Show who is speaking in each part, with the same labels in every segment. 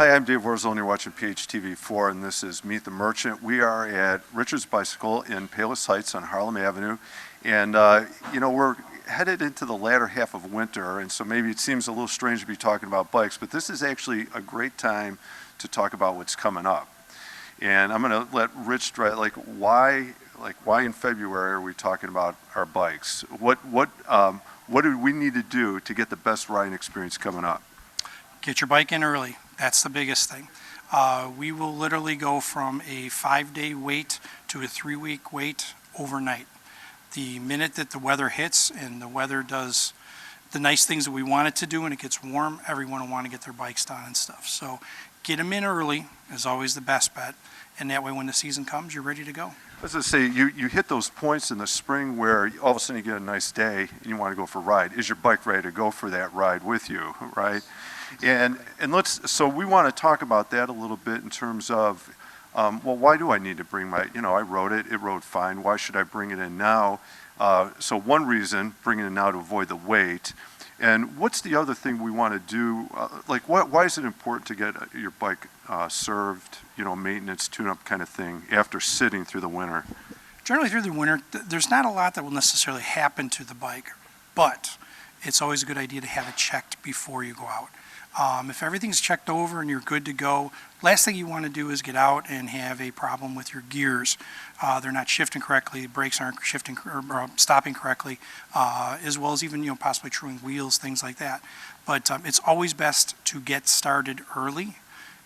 Speaker 1: Hi, I'm Dave Warzel, and you're watching PHTV4, and this is Meet the Merchant. We are at Richard's Bicycle in Palos Heights on Harlem Avenue, and we're headed into the latter half of winter, and so maybe it seems a little strange to be talking about bikes, but this is actually a great time to talk about what's coming up. And I'm going to let Rich try, why in February are we talking about our bikes? What do we need to do to get the best riding experience coming up?
Speaker 2: Get your bike in early. That's the biggest thing. We will literally go from a 5-day wait to a 3-week wait overnight. The minute that the weather hits and the weather does the nice things that we want it to do and it gets warm, everyone will want to get their bikes done and stuff. So get them in early is always the best bet. And that way when the season comes, you're ready to go.
Speaker 1: I was going to say, you hit those points in the spring where all of a sudden you get a nice day and you want to go for a ride. Is your bike ready to go for that ride with you, right? And so we want to talk about that a little bit in terms of, well, why do I need to bring my, I rode it rode fine. Why should I bring it in now? So one reason, bring it in now to avoid the wait. And what's the other thing we want to do? Why is it important to get your bike served, maintenance, tune-up kind of thing after sitting through the winter?
Speaker 2: Generally through the winter, there's not a lot that will necessarily happen to the bike, but it's always a good idea to have it checked before you go out. If everything's checked over and you're good to go, last thing you want to do is get out and have a problem with your gears. They're not shifting correctly, brakes aren't shifting or stopping correctly, as well as even possibly truing wheels, things like that. But it's always best to get started early,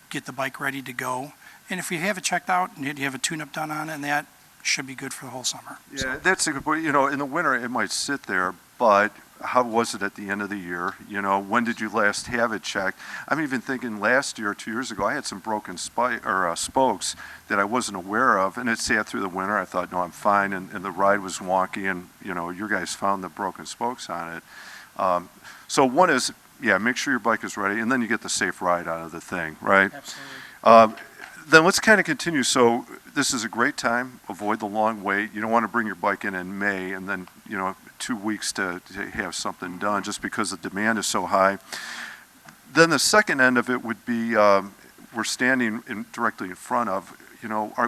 Speaker 2: get the bike ready to go, and if you have it checked out and you have a tune-up done on it, and that should be good for the whole summer.
Speaker 1: Yeah,
Speaker 2: so.
Speaker 1: That's a good point. In the winter it might sit there, but how was it at the end of the year? When did you last have it checked? I'm even thinking last year or 2 years ago, I had some broken spokes that I wasn't aware of, and it sat through the winter. I thought, no, I'm fine, and the ride was wonky, and your guys found the broken spokes on it. So one is, make sure your bike is ready, and then you get the safe ride out of the thing, right?
Speaker 2: Absolutely.
Speaker 1: Then let's kind of continue. So this is a great time. Avoid the long wait. You don't want to bring your bike in May and then 2 weeks to have something done just because the demand is so high. Then the second end of it would be we're standing directly in front of,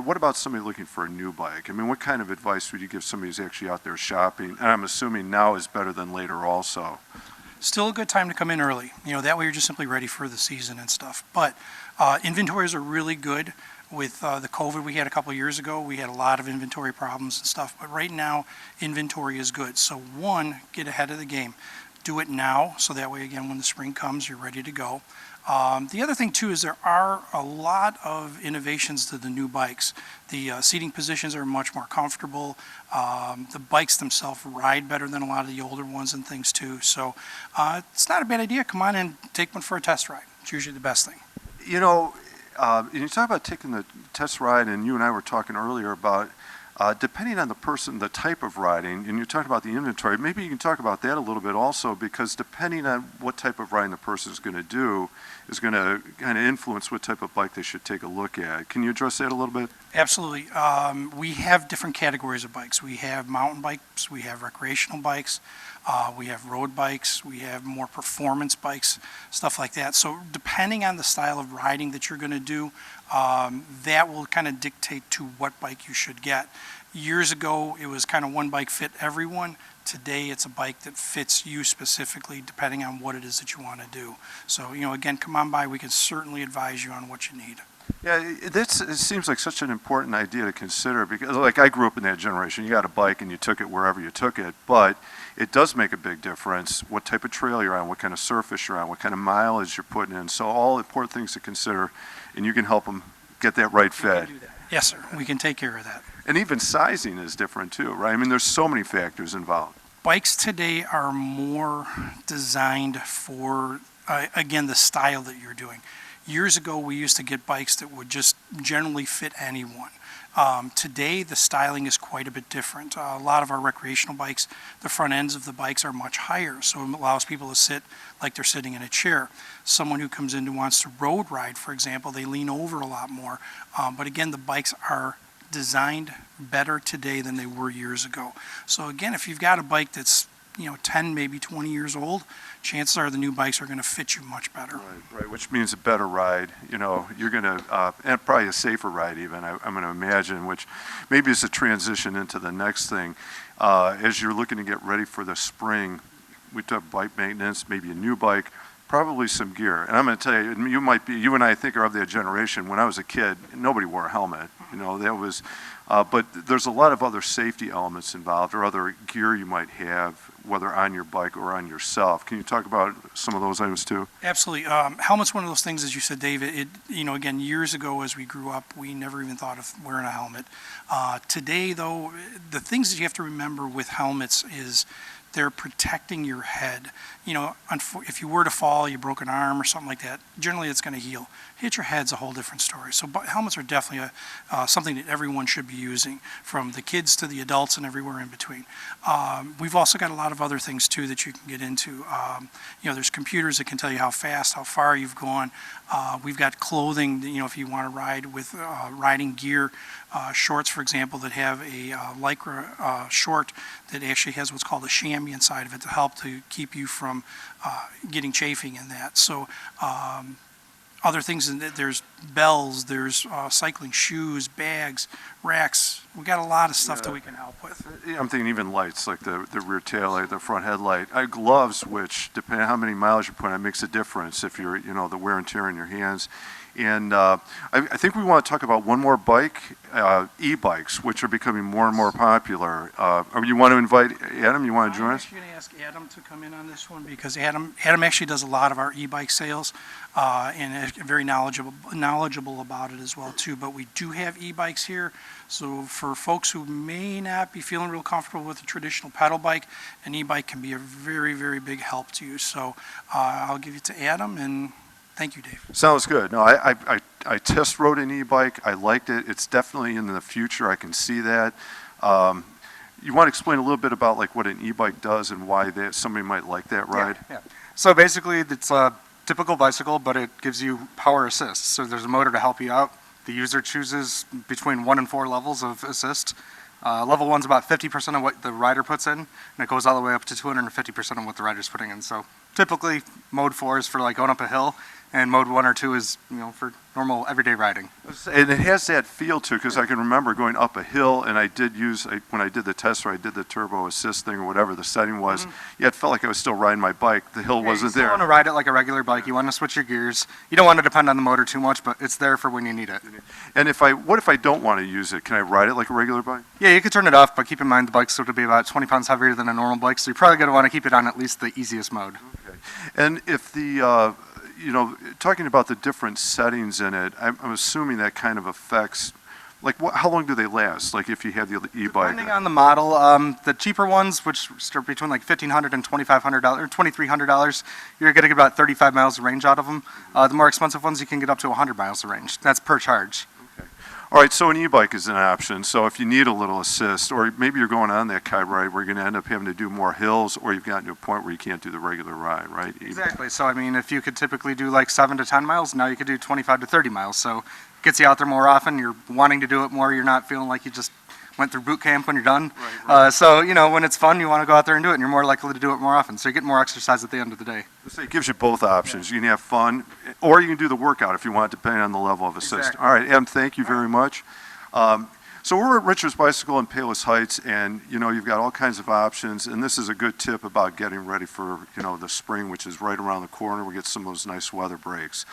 Speaker 1: what about somebody looking for a new bike? I mean, what kind of advice would you give somebody who's actually out there shopping? And I'm assuming now is better than later also.
Speaker 2: Still a good time to come in early. That way you're just simply ready for the season and stuff. But inventories are really good. With the COVID we had a couple of years ago, we had a lot of inventory problems and stuff. But right now, inventory is good. So one, get ahead of the game. Do it now, so that way, again, when the spring comes, you're ready to go. The other thing, too, is there are a lot of innovations to the new bikes. The seating positions are much more comfortable. The bikes themselves ride better than a lot of the older ones and things, too. So it's not a bad idea. Come on and take one for a test ride. It's usually the best thing.
Speaker 1: You talk about taking the test ride, and you and I were talking earlier about depending on the person, the type of riding, and you're talking about the inventory, maybe you can talk about that a little bit also, because depending on what type of riding the person is going to do is going to kind of influence what type of bike they should take a look at. Can you address that a little bit?
Speaker 2: Absolutely. We have different categories of bikes. We have mountain bikes, we have recreational bikes, we have road bikes, we have more performance bikes, stuff like that. So depending on the style of riding that you're going to do, that will kind of dictate to what bike you should get. Years ago, it was kind of one bike fit everyone. Today, it's a bike that fits you specifically, depending on what it is that you want to do. So, again, come on by. We can certainly advise you on what you need.
Speaker 1: Yeah, it seems like such an important idea to consider because, I grew up in that generation. You got a bike and you took it wherever you took it, but it does make a big difference what type of trail you're on, what kind of surface you're on, what kind of mileage you're putting in. So all important things to consider, and you can help them get that right fit.
Speaker 2: Yes, sir. We can take care of that.
Speaker 1: And even sizing is different too, right? I mean, there's so many factors involved.
Speaker 2: Bikes today are more designed for, again, the style that you're doing. Years ago, we used to get bikes that would just generally fit anyone. Today, the styling is quite a bit different. A lot of our recreational bikes, the front ends of the bikes are much higher, so it allows people to sit like they're sitting in a chair. Someone who comes in who wants to road ride, for example, they lean over a lot more. But again, the bikes are designed better today than they were years ago. So again, if you've got a bike that's 10, maybe 20 years old, chances are the new bikes are going to fit you much better.
Speaker 1: Right, which means a better ride, you're going to, and probably a safer ride even, I'm going to imagine, which maybe is a transition into the next thing. As you're looking to get ready for the spring, we talk bike maintenance, maybe a new bike, probably some gear. And I'm going to tell you, you and I think are of that generation. When I was a kid, nobody wore a helmet. That was, but there's a lot of other safety elements involved or other gear you might have, whether on your bike or on yourself. Can you talk about some of those items too?
Speaker 2: Absolutely. Helmet's one of those things, as you said, David. Again, years ago as we grew up, we never even thought of wearing a helmet. Today, though, the things that you have to remember with helmets is they're protecting your head. If you were to fall, you broke an arm or something like that, generally it's going to heal. Hit your head's a whole different story. So helmets are definitely something that everyone should be using, from the kids to the adults and everywhere in between. We've also got a lot of other things too that you can get into. There's computers that can tell you how fast, how far you've gone. We've got clothing, if you want to ride with riding gear, shorts, for example, that have a Lycra short that actually has what's called a chamois inside of it to help to keep you from getting chafing in that. So other things, there's bells, there's cycling shoes, bags, racks. We got a lot of stuff that we can help with.
Speaker 1: I'm thinking even lights, like the rear tail light, the front headlight. Gloves, which, depending on how many miles you put on, makes a difference if you're, the wear and tear in your hands. And I think we want to talk about one more bike, e-bikes, which are becoming more and more popular. You want to invite Adam? You want to join us?
Speaker 2: I'm actually going to ask Adam to come in on this one because Adam actually does a lot of our e-bike sales and is very knowledgeable about it as well too. But we do have e-bikes here. So for folks who may not be feeling real comfortable with a traditional pedal bike, an e-bike can be a very, very big help to you. So I'll give it to Adam, and thank you, Dave.
Speaker 1: Sounds good. No, I test rode an e-bike. I liked it. It's definitely in the future. I can see that. You want to explain a little bit about like what an e-bike does and why somebody might like that ride?
Speaker 3: Yeah. So basically, it's a typical bicycle, but it gives you power assist. So there's a motor to help you out. The user chooses between 1 and 4 levels of assist. Level 1's about 50% of what the rider puts in, and it goes all the way up to 250% of what the rider's putting in. So typically, mode 4 is for like going up a hill, and mode 1 or 2 is, for normal everyday riding.
Speaker 1: And it has that feel too, because I can remember going up a hill, and when I did the test ride, I did the turbo assist thing or whatever the setting was. Yeah, it felt like I was still riding my bike. The hill wasn't there.
Speaker 3: You want to ride it like a regular bike. You want to switch your gears. You don't want to depend on the motor too much, but it's there for when you need it.
Speaker 1: And what if I don't want to use it? Can I ride it like a regular bike?
Speaker 3: Yeah, you could turn it off, but keep in mind the bike's going to be about 20 pounds heavier than a normal bike, so you're probably going to want to keep it on at least the easiest mode.
Speaker 1: Okay. And if talking about the different settings in it, I'm assuming that kind of affects, like, how long do they last? Like, if you have the e-bike?
Speaker 3: Depending on the model, the cheaper ones, which start between like $1,500 and $2,500 or $2,300, you're going to get about 35 miles of range out of them. The more expensive ones, you can get up to 100 miles of range. That's per charge.
Speaker 1: All right, so an e-bike is an option. So if you need a little assist, or maybe you're going on that kite ride where you're going to end up having to do more hills, or you've gotten to a point where you can't do the regular ride, right?
Speaker 3: Exactly. So, I mean, if you could typically do like 7 to 10 miles, now you could do 25 to 30 miles. So it gets you out there more often. You're wanting to do it more. You're not feeling like you just went through boot camp when you're done.
Speaker 1: Right.
Speaker 3: So, when it's fun, you want to go out there and do it, and you're more likely to do it more often. So you get more exercise at the end of the day.
Speaker 1: So it gives you both options. You can have fun, or you can do the workout if you want, depending on the level of assist.
Speaker 3: Exactly.
Speaker 1: All right, Em, thank you very much. So we're at Richard's Bicycle in Palos Heights, and you've got all kinds of options, and this is a good tip about getting ready for the spring, which is right around the corner. We get some of those nice weather breaks.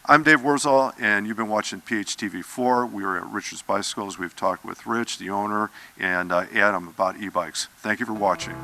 Speaker 1: I'm Dave Wurzel, and you've been watching PHTV4. We are at Richard's Bicycles. We've talked with Rich, the owner, and Adam about e-bikes. Thank you for watching.